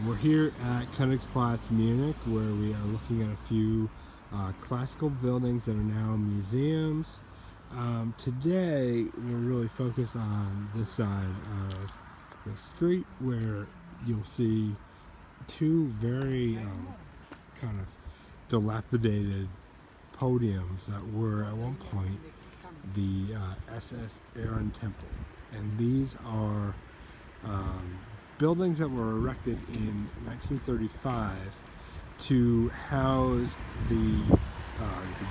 We're here at Königsplatz, Munich, where we are looking at a few classical buildings that are now museums. Today, we're really focused on this side of the street, where you'll see two very kind of dilapidated podiums that were at one point the SS Ehren Temple. And these are buildings that were erected in 1935 to house the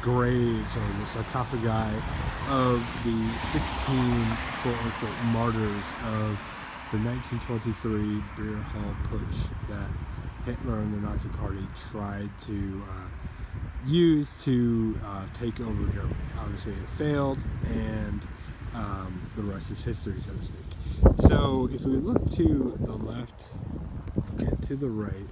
graves or the sarcophagi of the 16 quote-unquote martyrs of the 1923 beer hall putsch that Hitler and the Nazi Party tried to use to take over Germany. Obviously it failed, and the rest is history, so to speak. So if we look to the left and to the right,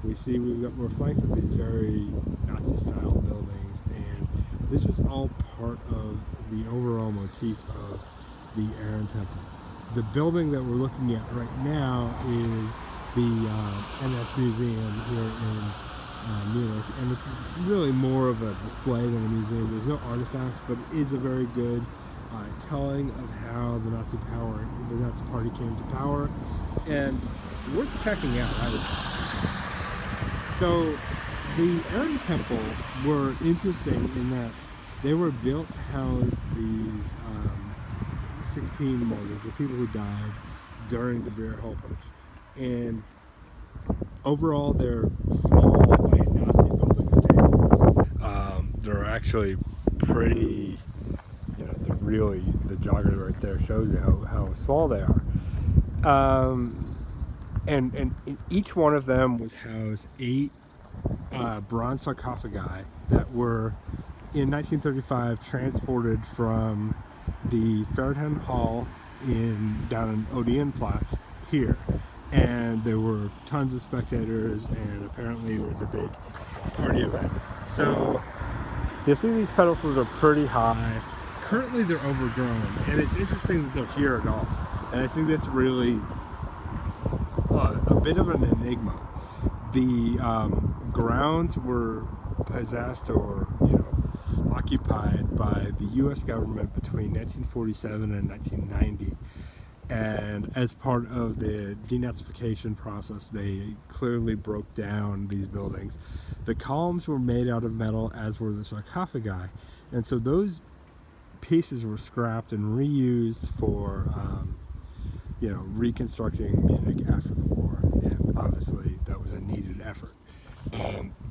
we see we're flanked with these very Nazi-style buildings, and this was all part of the overall motif of the Ehren Temple. The building that we're looking at right now is the NS Museum here in Munich, and it's really more of a display than a museum. There's no artifacts, but it is a very good telling of how the Nazi Party came to power, and worth checking out, I would say. So the Ehren Temple were interesting in that they were built to house these 16 martyrs, the people who died during the beer hall putsch. And overall, they're small by Nazi building standards. They're actually pretty, the jogger right there shows you how small they are. And in each one of them was housed 8 bronze sarcophagi that were, in 1935, transported from the Feldherrn Hall down in Odeonplatz here. And there were tons of spectators, and apparently there was a big party event. So you'll see these pedestals are pretty high. Currently they're overgrown, and it's interesting that they're here at all. And I think that's really a bit of an enigma. The grounds were possessed or occupied by the U.S. government between 1947 and 1990. And as part of the denazification process, they clearly broke down these buildings. The columns were made out of metal, as were the sarcophagi, and so those pieces were scrapped and reused for reconstructing Munich after the war, and obviously that was a needed effort.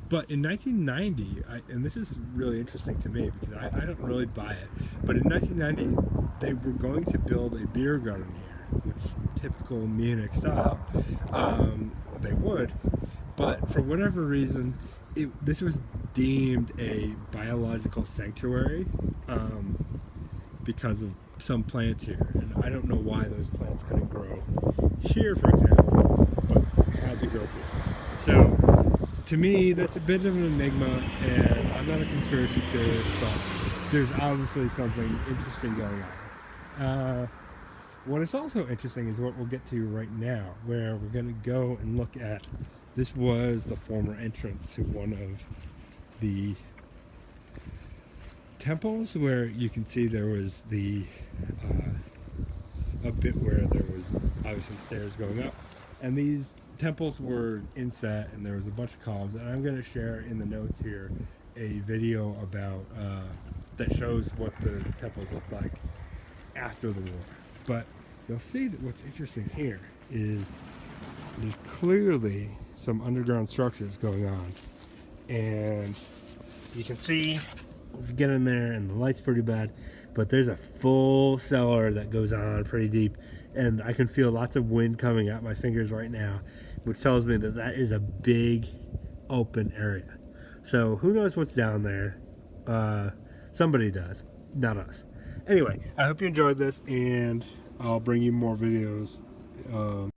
But in 1990, and this is really interesting to me because I don't really buy it, but in 1990 they were going to build a beer garden here, which typical Munich style, they would, but for whatever reason this was deemed a biological sanctuary because of some plants here, and I don't know why those plants couldn't grow here, for example, but had to grow here. So to me, that's a bit of an enigma, and I'm not a conspiracy theorist, but there's obviously something interesting going on. What is also interesting is what we'll get to right now, where we're going to go and look at, this was the former entrance to one of the temples, where you can see there was a bit where there was obviously stairs going up, and these temples were inset, and there was a bunch of columns, and I'm going to share in the notes here a video about that shows what the temples looked like after the war. But you'll see that what's interesting here is there's clearly some underground structures going on, and you can see if you get in there, and the light's pretty bad, but there's a full cellar that goes on pretty deep, and I can feel lots of wind coming at my fingers right now, which tells me that that is a big open area. So who knows what's down there? Somebody does, not us. Anyway, I hope you enjoyed this, and I'll bring you more videos.